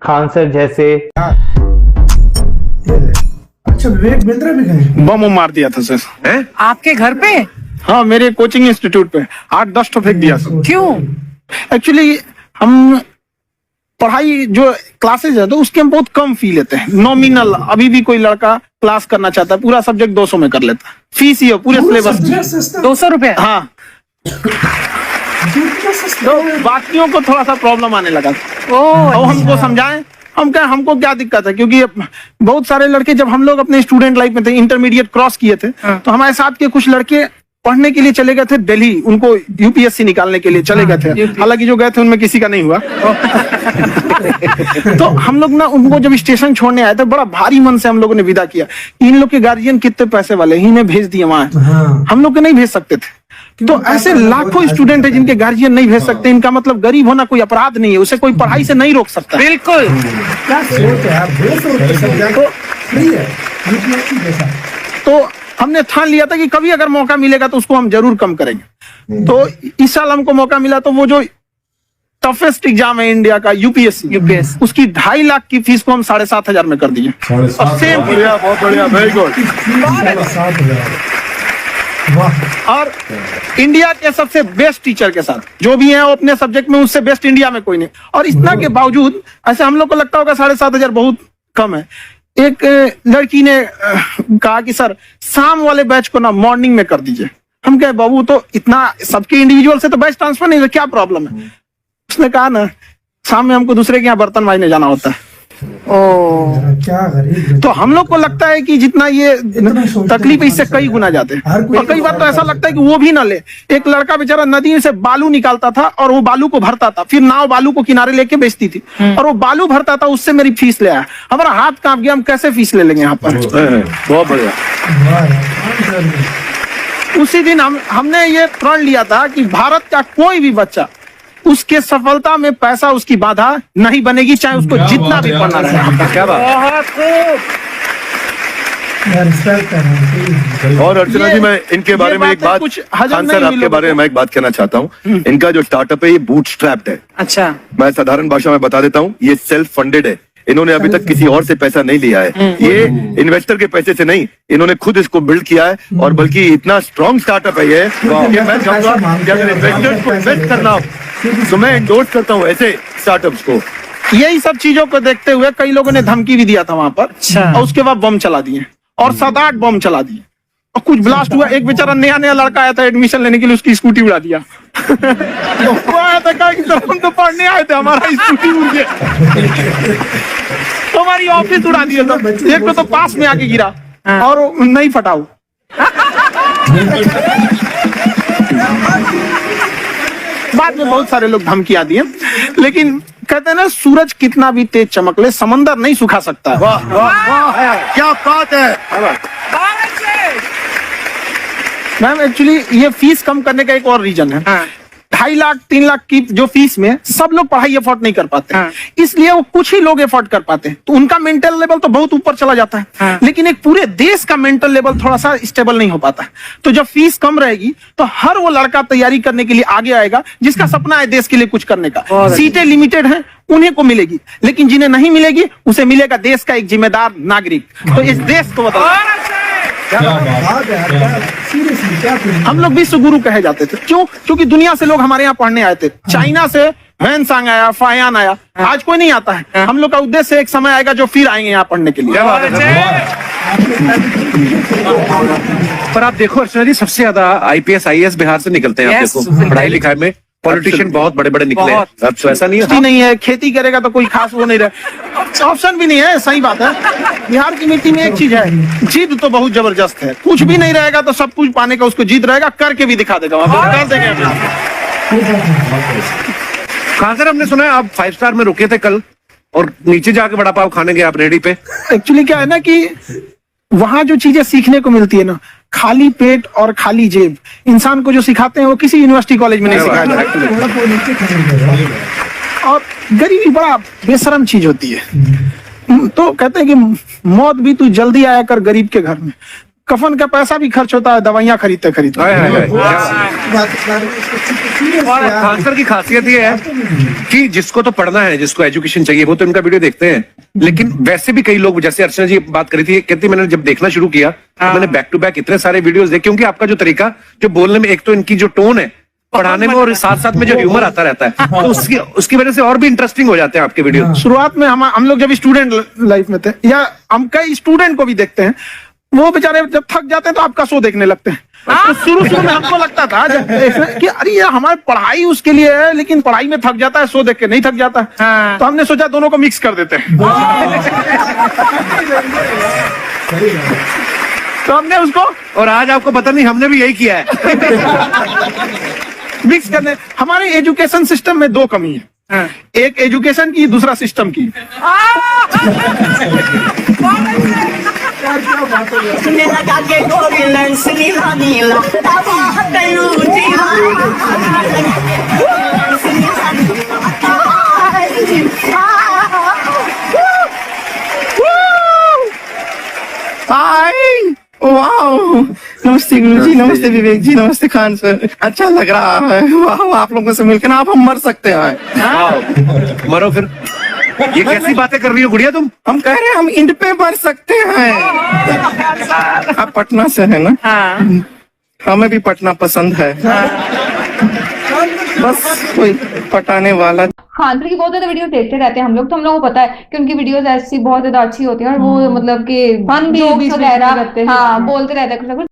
Khan sir जैसे। अच्छा, विवेक बिंद्रा भी गए? बम मार दिया था सर। आपके घर पे? हाँ, मेरे कोचिंग इंस्टीट्यूट पे 8-10 तो फेंक दिया सर। क्यों? एक्चुअली हम पढ़ाई जो क्लासेज है तो उसके हम बहुत कम फी लेते हैं, नॉमिनल। अभी भी कोई लड़का क्लास करना चाहता है, पूरा सब्जेक्ट 200 में कर लेता है, फीस ही है पूरे सिलेबस। 200 रुपए? हाँ, तो बाकियों को थोड़ा सा प्रॉब्लम आने लगा। और हमको समझाएं, हम क्या, हमको क्या दिक्कत है, क्योंकि बहुत सारे लड़के जब हम लोग अपने स्टूडेंट लाइफ में थे, इंटरमीडिएट क्रॉस किए थे, तो हमारे साथ के कुछ लड़के पढ़ने के लिए चले गए थे दिल्ली, उनको यूपीएससी निकालने के लिए चले गए थे। हालांकि जो गए थे उनमें किसी का नहीं हुआ। तो हम लोग ना उनको जब स्टेशन छोड़ने आए थे, बड़ा भारी मन से हम लोगों ने विदा किया। इन लोग के गार्जियन कितने पैसे वाले, इन्हें भेज दिए वहां, हम लोग के नहीं भेज सकते थे। तो ऐसे लाखों स्टूडेंट है जिनके गार्जियन नहीं भेज सकते। इनका मतलब गरीब होना कोई अपराध नहीं है, उसे कोई पढ़ाई से नहीं रोक सकता। बिल्कुल। क्या सोच है आप? 200 रुपए फ्री है यूपीएससी जैसा। तो हमने ठान लिया था कि कभी अगर मौका मिलेगा तो उसको हम जरूर कम करेंगे। तो इस साल हमको मौका मिला, तो वो जो टफेस्ट एग्जाम है इंडिया का, यूपीएससी, उसकी 2.5 लाख की फीस को हम 7,500 में कर दिए। और सेम, बहुत बढ़िया, वेरी गुड। 7,500। वाह। और इंडिया के सबसे बेस्ट टीचर के साथ जो भी हैं, वो अपने सब्जेक्ट में उससे बेस्ट इंडिया में कोई नहीं। और इतना के बावजूद ऐसे हम लोग को लगता होगा 7,500 बहुत कम है। एक लड़की ने कहा कि सर शाम वाले बैच को ना मॉर्निंग में कर दीजिए। हम कहे बाबू, तो इतना सबके इंडिविजुअल से तो बैच ट्रांसफर नहीं, तो क्या प्रॉब्लम है? उसने कहा ना, शाम में हमको दूसरे के यहाँ बर्तन मांजने जाना होता है। क्या गरीब। तो हम लोग को लगता है कि जितना ये तकलीफ, इससे कई गुना जाते हैं। और कई बार तो ऐसा लगता है कि वो भी ना ले। एक लड़का बेचारा नदी से बालू निकालता था और वो बालू को भरता था, फिर नाव बालू को किनारे लेके बेचती थी, और वो बालू भरता था, उससे मेरी फीस ले आया। हमारा हाथ कांप गया, हम कैसे फीस ले लेंगे यहाँ पर? बहुत बढ़िया। उसी दिन हमने ये प्रण लिया था कि भारत का कोई भी बच्चा, उसके सफलता में पैसा उसकी बाधा नहीं बनेगी, चाहे उसको जितना भी पढ़ना रहे। क्या बात। और अर्चना जी, मैं इनके बारे में एक बात, खान सर आपके बारे में मैं एक बात कहना चाहता हूँ। इनका जो स्टार्टअप है ये बूटस्ट्रैप्ड है। अच्छा। मैं साधारण भाषा में बता देता हूँ, ये सेल्फ फंडेड है। इन्होंने अभी तक किसी और से पैसा नहीं लिया है, ये इन्वेस्टर के पैसे से नहीं, इन्होंने खुद इसको बिल्ड किया है। और बल्कि इतना स्ट्रॉन्ग स्टार्टअप है ये कि मैं चाहूंगा कि अगर इन्वेस्टर्स को इन्वेस्ट करना हो तो मैं एंडोर्स करता हूँ ऐसे स्टार्टअप्स को। यही सब चीजों को देखते हुए कई लोगों ने धमकी भी दिया था वहां पर। और उसके बाद बम चला दिए, और 7-8 बम चला दिए, और कुछ ब्लास्ट हुआ। एक बेचारा नया लड़का आया था एडमिशन लेने के लिए, उसकी स्कूटी उड़ा दिया। वो आया था, कहा कि सर हम तो पढ़ने आए थे, हमारा स्कूटी उड़ गया। तो हमारी ऑफिस उड़ा दिया था। एक को तो पास में आके गिरा और नहीं फटा वो। बाद में बहुत सारे लोग धमकियां दिए, लेकिन कहते हैं ना, सूरज कितना भी तेज चमक ले, समंदर नहीं सुखा सकता। वाह वाह वाह, क्या बात है। मैम, एक्चुअली ये फीस कम करने का एक और रीजन है। 2.5 लाख 3 लाख की जो फीस में सब लोग पढ़ाई अफोर्ड नहीं कर पाते, इसलिए वो कुछ ही लोग अफोर्ड कर पाते हैं, तो उनका मेंटल लेवल तो बहुत ऊपर चला जाता है। लेकिन एक पूरे देश का मेंटल लेवल थोड़ा सा स्टेबल नहीं हो पाता है। तो जब फीस कम रहेगी तो हर वो लड़का तैयारी करने के लिए आगे आएगा जिसका सपना है देश के लिए कुछ करने का। सीटें लिमिटेड हैं, उन्हें को मिलेगी, लेकिन जिन्हें नहीं मिलेगी उसे मिलेगा देश का एक जिम्मेदार नागरिक। तो इस देश को बताओ, हम लोग विश्व गुरु कहे जाते थे। क्यों? क्योंकि दुनिया से लोग हमारे यहाँ पढ़ने आए थे। चाइना से वैनसांग आया, फायान आया, आज कोई नहीं आता है। हम लोग का उद्देश्य एक समय आएगा जो फिर आएंगे यहाँ पढ़ने के लिए। पर आप देखो अर्चना जी, सबसे ज्यादा आईपीएस आईएएस बिहार से निकलते हैं। आप देखो पढ़ाई लिखाई में पॉलिटिशियन बहुत बड़े बड़े निकले हैं। अब तो ऐसा नहीं है, नहीं है, खेती करेगा तो कोई खास वो नहीं रहे, ऑप्शन भी नहीं है। सही बात है। बिहार की मिट्टी में एक चीज है, जिद तो बहुत जबरदस्त है। कुछ भी नहीं रहेगा तो सब कुछ पाने का उसको जिद रहेगा, करके भी दिखा देगा। कर देंगे। कहाँ सर, हमने सुना है आप 5 स्टार में रुके थे कल, और नीचे जाके वड़ा पाव खाने गए आप रेडी पे। एक्चुअली क्या है ना कि वहां जो चीजें सीखने को मिलती है ना, खाली पेट और खाली जेब इंसान को जो सिखाते हैं वो किसी यूनिवर्सिटी कॉलेज में नहीं सिखाया जाता। और गरीबी बड़ा बेशरम चीज होती है। तो कहते हैं कि मौत भी तू जल्दी आया कर गरीब के घर में। कफन का पैसा भी खर्च होता है दवाइयाँ खरीदते खरीदते। हाय, हाय, हाय। और सीरियस खान सर की खासियत ये है कि जिसको तो पढ़ना है, जिसको एजुकेशन चाहिए, वो तो इनका वीडियो देखते हैं, लेकिन वैसे भी कई लोग, जैसे अर्चना जी बात करी थी, कहती मैंने जब देखना शुरू किया तो मैंने बैक टू बैक इतने सारे वीडियोस देखे, क्योंकि आपका जो तरीका जो बोलने में, एक तो इनकी जो टोन है पढ़ाने में, और साथ साथ में जो ह्यूमर आता रहता है, तो उसकी वजह से और भी इंटरेस्टिंग हो जाते हैं आपके वीडियो। शुरुआत में हम लोग जब स्टूडेंट लाइफ में थे, या हम कई स्टूडेंट को भी देखते हैं, वो बेचारे जब थक जाते हैं तो आपका शो देखने लगते हैं। तो शुरू में हमको लगता था कि अरे ये हमारी पढ़ाई उसके लिए है, लेकिन पढ़ाई में थक जाता है, शो देख के नहीं थक जाता। तो हमने सोचा दोनों को मिक्स कर देते हैं। तो हमने उसको, और आज आपको पता नहीं हमने भी यही किया है। मिक्स करने। हमारे एजुकेशन सिस्टम में दो कमी है, एक एजुकेशन की, दूसरा सिस्टम की। हाय, वाह, नमस्ते गुरुजी, नमस्ते विवेक जी, नमस्ते खान सर। अच्छा लग रहा है, वाह, आप लोगों से मिलकर ना अब हम मर सकते हैं। मरो फिर। ये कैसी बातें कर रही हो गुड़िया तुम? हम कह रहे हैं हम इंड पे मर सकते हैं। आप पटना से है ना? हमें भी पटना पसंद है। बस कोई पटाने वाला। खान सर की बहुत ज्यादा वीडियो देखते रहते हैं हम लोग, तो हम लोगों को पता है कि उनकी वीडियोस ऐसी बहुत ज्यादा अच्छी होती हैं, और वो मतलब कि फन भी जोक्स बीच-बीच में वगैरह करते हैं। हाँ बोलते रहते हैं कुछ ना कुछ।